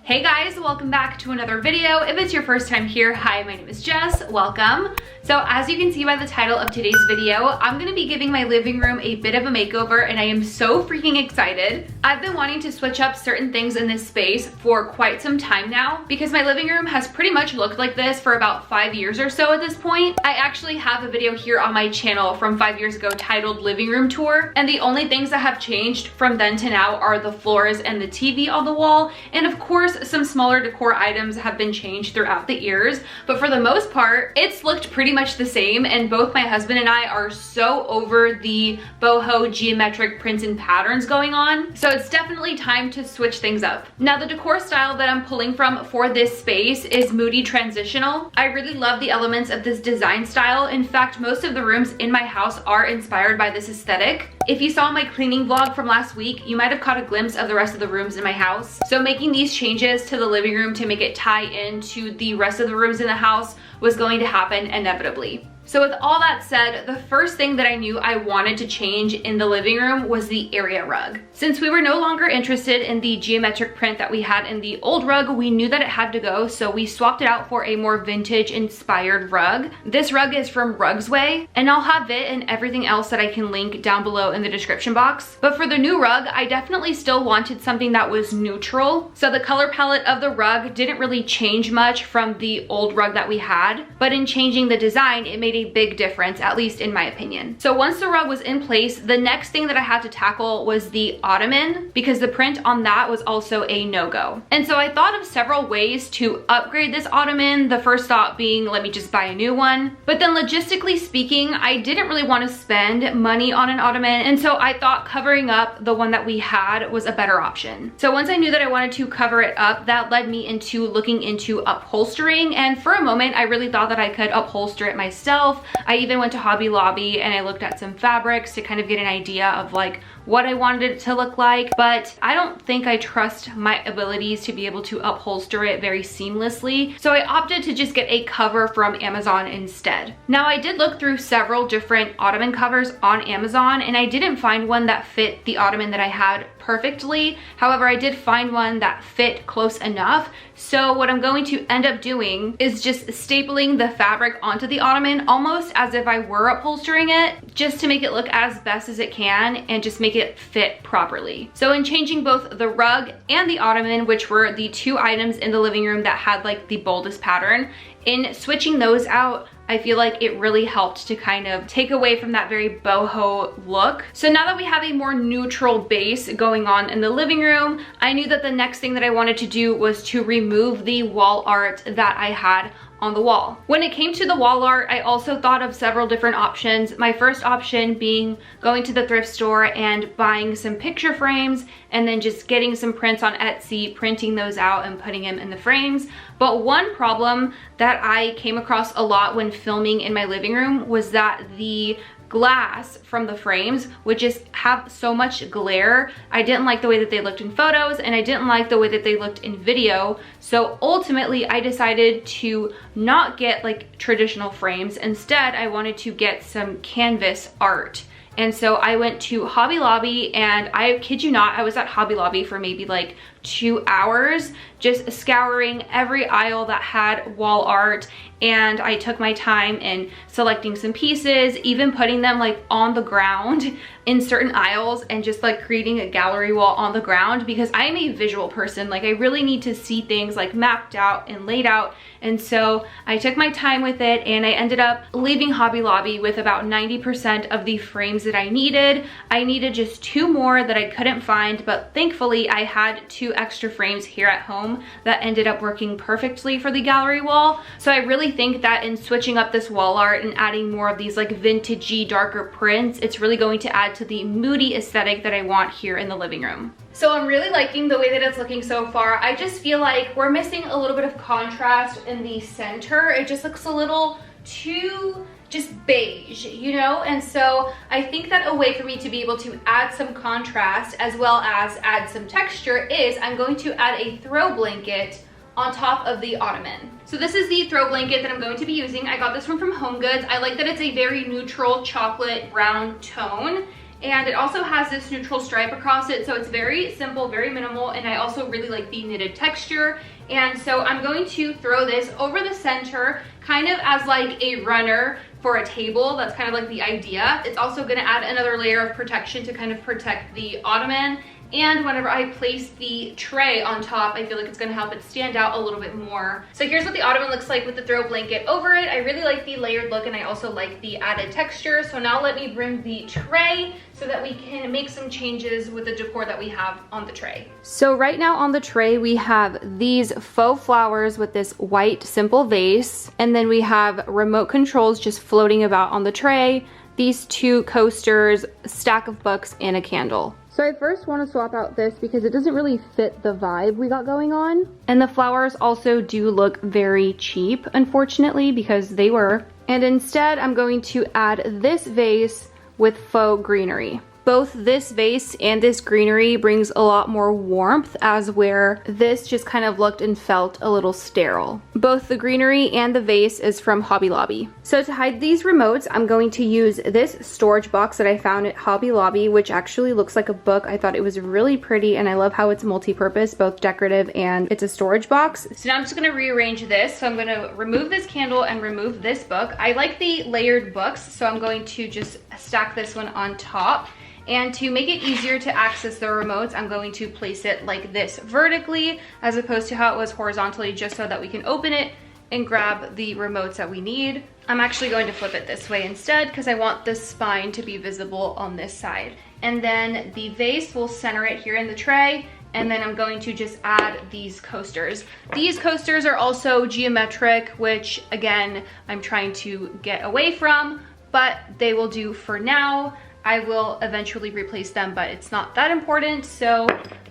Hey guys, welcome back to another video. If it's your first time here, hi, my name is Jess, welcome. So as you can see by the title of today's video, I'm gonna be giving my living room a bit of a makeover and I am so freaking excited. I've been wanting to switch up certain things in this space for quite some time now because my living room has pretty much looked like this for about 5 years or so at this point. I actually have a video here on my channel from 5 years ago titled Living Room Tour, and the only things that have changed from then to now are the floors and the TV on the wall, and of course some smaller decor items have been changed throughout the years, but for the most part it's looked pretty much the same, and both my husband and I are so over the boho geometric prints and patterns going on, so it's definitely time to switch things up. Now the decor style that I'm pulling from for this space is moody transitional. I really love the elements of this design style. In fact, most of the rooms in my house are inspired by this aesthetic. If you saw my cleaning vlog from last week, you might have caught a glimpse of the rest of the rooms in my house. So making these changes to the living room to make it tie into the rest of the rooms in the house was going to happen inevitably. So with all that said, the first thing that I knew I wanted to change in the living room was the area rug. Since we were no longer interested in the geometric print that we had in the old rug, we knew that it had to go, so we swapped it out for a more vintage inspired rug. This rug is from Rugsway, and I'll have it and everything else that I can link down below in the description box. But for the new rug, I definitely still wanted something that was neutral. So the color palette of the rug didn't really change much from the old rug that we had, but in changing the design, it made a big difference, at least in my opinion. So once the rug was in place, the next thing that I had to tackle was the ottoman, because the print on that was also a no-go. And so I thought of several ways to upgrade this ottoman, the first thought being let me just buy a new one. But then logistically speaking, I didn't really want to spend money on an ottoman, and so I thought covering up the one that we had was a better option. So once I knew that I wanted to cover it up, that led me into looking into upholstering, and for a moment I really thought that I could upholster it myself. I even went to Hobby Lobby and I looked at some fabrics to kind of get an idea of like what I wanted it to look like, but I don't think I trust my abilities to be able to upholster it very seamlessly, so I opted to just get a cover from Amazon instead. Now I did look through several different ottoman covers on Amazon and I didn't find one that fit the ottoman that I had perfectly. However, I did find one that fit close enough, so what I'm going to end up doing is just stapling the fabric onto the ottoman almost as if I were upholstering it, just to make it look as best as it can and just make it fit properly. So in changing both the rug and the ottoman, which were the two items in the living room that had like the boldest pattern, in switching those out, I feel like it really helped to kind of take away from that very boho look. So now that we have a more neutral base going on in the living room, I knew that the next thing that I wanted to do was to remove the wall art that I had on the wall. When it came to the wall art, I also thought of several different options. My first option being going to the thrift store and buying some picture frames and then just getting some prints on Etsy, printing those out and putting them in the frames. But one problem that I came across a lot when filming in my living room was that the glass from the frames would just have so much glare. I didn't like the way that they looked in photos and I didn't like the way that they looked in video. So ultimately I decided to not get like traditional frames. Instead, I wanted to get some canvas art. And so I went to Hobby Lobby, and I kid you not, I was at Hobby Lobby for maybe like 2 hours just scouring every aisle that had wall art, and I took my time in selecting some pieces, even putting them like on the ground in certain aisles and just like creating a gallery wall on the ground, because I am a visual person. Like I really need to see things like mapped out and laid out, and so I took my time with it and I ended up leaving Hobby Lobby with about 90% of the frames that I needed. I needed just 2 more that I couldn't find, but thankfully I had 2 extra frames here at home that ended up working perfectly for the gallery wall. So I really think that in switching up this wall art and adding more of these like vintagey darker prints, it's really going to add to the moody aesthetic that I want here in the living room. So I'm really liking the way that it's looking so far. I just feel like we're missing a little bit of contrast in the center. It just looks a little too just beige, you know? And so I think that a way for me to be able to add some contrast as well as add some texture is I'm going to add a throw blanket on top of the ottoman. So this is the throw blanket that I'm going to be using. I got this one from HomeGoods. I like that it's a very neutral chocolate brown tone, And it also has this neutral stripe across it, so it's very simple, very minimal, and I also really like the knitted texture. And so I'm going to throw this over the center, kind of as like a runner for a table. That's kind of like the idea. It's also going to add another layer of protection to kind of protect the ottoman. And whenever I place the tray on top, I feel like it's going to help it stand out a little bit more. So here's what the ottoman looks like with the throw blanket over it. I really like the layered look, and I also like the added texture. So now let me bring the tray so that we can make some changes with the decor that we have on the tray. So right now on the tray, we have these faux flowers with this white simple vase. And then we have remote controls just floating about on the tray, these two coasters, a stack of books, and a candle. So I first want to swap out this because it doesn't really fit the vibe we got going on. And the flowers also do look very cheap, unfortunately, because they were. And instead, I'm going to add this vase with faux greenery. Both this vase and this greenery brings a lot more warmth, as where this just kind of looked and felt a little sterile. Both the greenery and the vase is from Hobby Lobby. So to hide these remotes, I'm going to use this storage box that I found at Hobby Lobby, which actually looks like a book. I thought it was really pretty, and I love how it's multi-purpose, both decorative and it's a storage box. So now I'm just gonna rearrange this. So I'm gonna remove this candle and remove this book. I like the layered books, so I'm going to just stack this one on top. And to make it easier to access the remotes, I'm going to place it like this vertically, as opposed to how it was horizontally, just so that we can open it and grab the remotes that we need. I'm actually going to flip it this way instead, because I want the spine to be visible on this side. And then the vase will center it here in the tray. And then I'm going to just add these coasters. These coasters are also geometric, which again, I'm trying to get away from, but they will do for now. I will eventually replace them, but it's not that important. So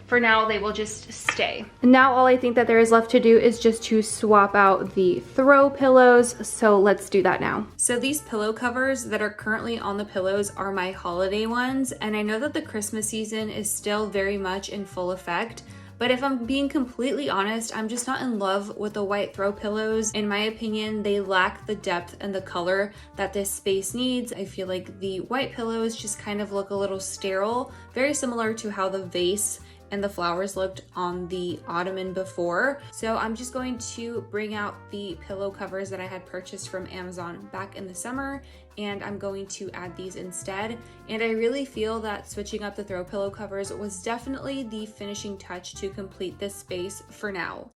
for now, they will just stay. Now all I think that there is left to do is just to swap out the throw pillows. So let's do that now. So these pillow covers that are currently on the pillows are my holiday ones. And I know that the Christmas season is still very much in full effect. But if I'm being completely honest, I'm just not in love with the white throw pillows. In my opinion, they lack the depth and the color that this space needs. I feel like the white pillows just kind of look a little sterile, very similar to how the vase and the flowers looked on the ottoman before. So I'm just going to bring out the pillow covers that I had purchased from Amazon back in the summer, and I'm going to add these instead. And I really feel that switching up the throw pillow covers was definitely the finishing touch to complete this space for now.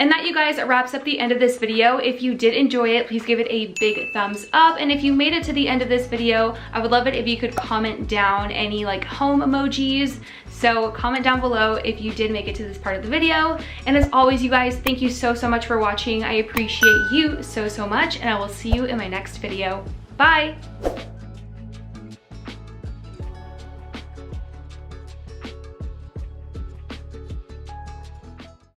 And that, you guys, wraps up the end of this video. If you did enjoy it, please give it a big thumbs up. And if you made it to the end of this video, I would love it if you could comment down any like home emojis. So comment down below if you did make it to this part of the video. And as always, you guys, thank you so much for watching. I appreciate you so much, and I will see you in my next video. Bye.